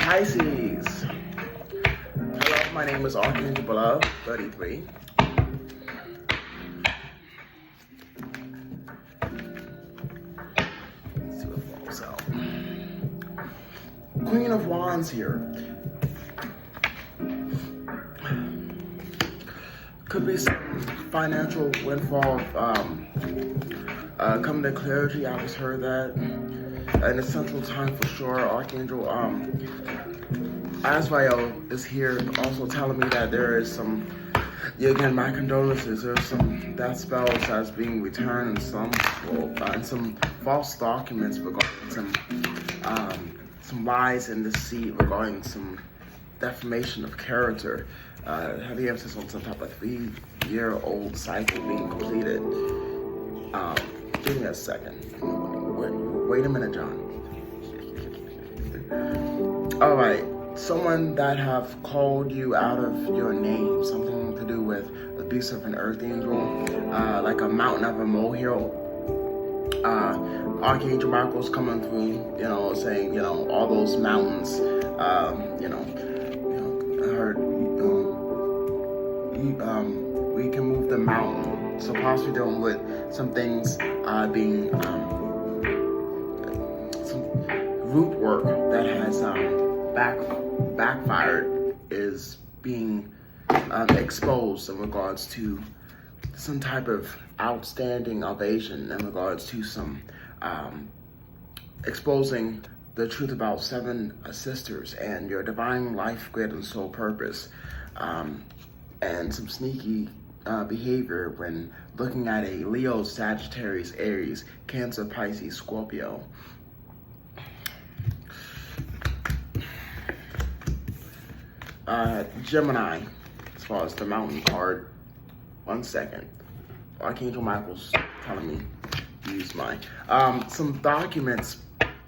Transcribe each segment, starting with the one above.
Pisces. Hello, my name is Archangel Beloved 33. Let's see what falls out. Queen of Wands here. Could be some financial windfall coming to clarity. I just heard that. An essential time for sure. Archangel Azrael is here, also telling me that there is some, again, my condolences. There's some death spells that's being returned and some false documents regarding some lies and deceit regarding some defamation of character. Heavy emphasis on some type of 3-year-old cycle being completed. Give me a second. Wait a minute, John. All right. Someone that have called you out of your name, something to do with abuse of an earth angel, like a mountain of a molehill. Archangel Michael's coming through, saying, all those mountains, I heard, we can move the mountain. So possibly dealing with some things being, some root work that has backfired is being exposed in regards to some type of outstanding ovation in regards to some exposing the truth about 7 sisters and your divine life grid and soul purpose, and some sneaky behavior when looking at a Leo, Sagittarius, Aries, Cancer, Pisces, Scorpio. Gemini, as far as the mountain card. 1 second. Archangel Michael's telling me to use mine. Some documents,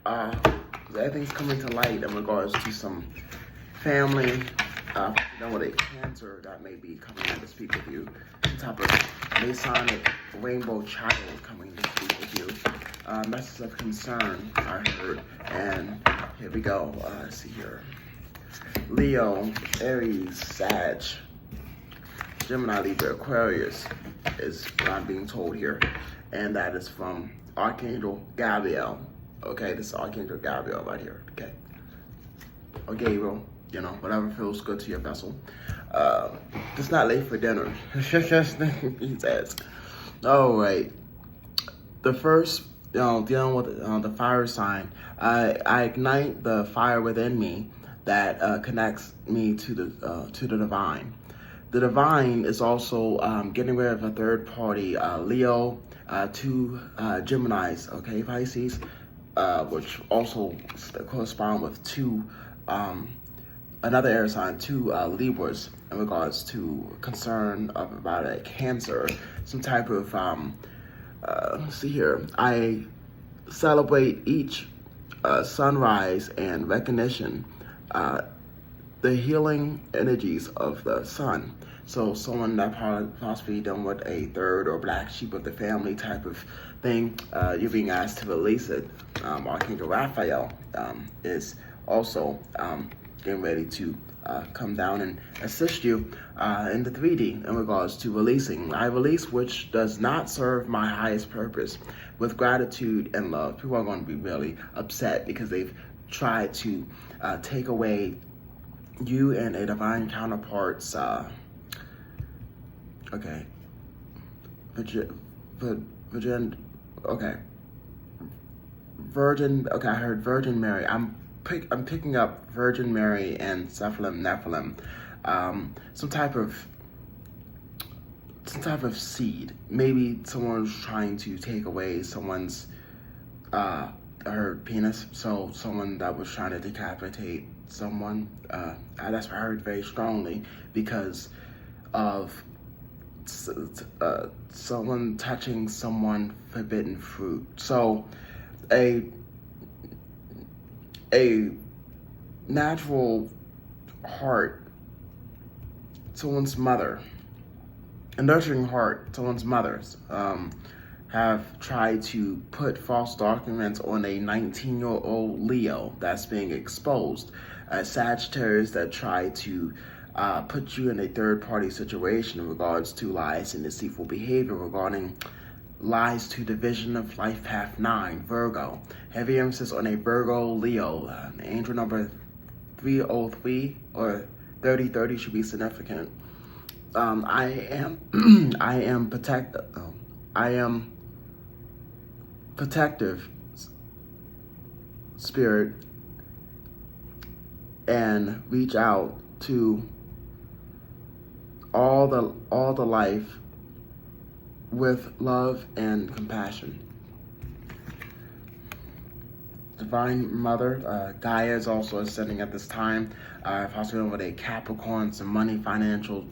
everything's coming to light in regards to some family, with a Cancer that may be coming in to speak with you. Some type of Masonic rainbow child coming to speak with you. Message of concern, I heard. And here we go. Let's see here. Leo, Aries, Sag, Gemini, Libra, Aquarius is what I'm being told here. And that is from Archangel Gabriel. Okay, this is Archangel Gabriel right here. Okay. Or Gabriel, whatever feels good to your vessel. It's not late for dinner. He says. All right. The first, dealing with the fire sign, I ignite the fire within me that connects me to the divine. The divine is also getting rid of a third party, Leo, 2 Geminis, okay, Pisces, which also correspond with 2, another air sign, 2 Libras in regards to concern about a Cancer, some type of, let's see here, I celebrate each sunrise and recognition the healing energies of the sun. So someone that possibly done with a third or black sheep of the family type of thing, you're being asked to release it. Archangel Raphael is also getting ready to come down and assist you in the 3D in regards to releasing. I release which does not serve my highest purpose. With gratitude and love, people are going to be really upset because they've tried to take away you and a divine counterpart's Virgin, I heard Virgin Mary. I'm picking up Virgin Mary and Nephilim, some type of seed. Maybe someone's trying to take away someone's her penis, so someone that was trying to decapitate someone. That's what I heard very strongly because of someone touching someone forbidden fruit. So a natural heart, someone's mother, a nurturing heart, someone's mother's, have tried to put false documents on a 19-year-old Leo that's being exposed. Sagittarius that try to put you in a third-party situation in regards to lies and deceitful behavior regarding lies to division of life path 9, Virgo. Heavy emphasis on a Virgo Leo. Angel number 303 or 3030 should be significant. I am protective spirit and reach out to all the life with love and compassion. Divine Mother, Gaia is also ascending at this time. Possibly with a Capricorn, some money, financial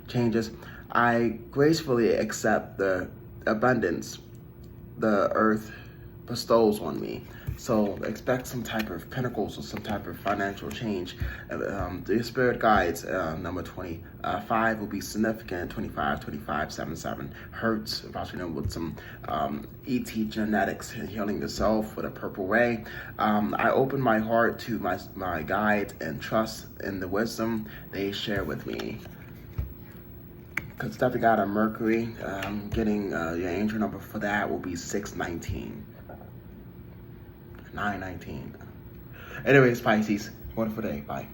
changes. I gracefully accept the abundance the earth bestows on me. So expect some type of pentacles or some type of financial change. The spirit guides, number 25 will be significant. 25, 77 hertz, possibly with some ET genetics, healing the self with a purple ray. I open my heart to my guides and trust in the wisdom they share with me. Because definitely got a Mercury. Getting your angel number for that will be 619. 919. Anyways, Pisces, wonderful day. Bye.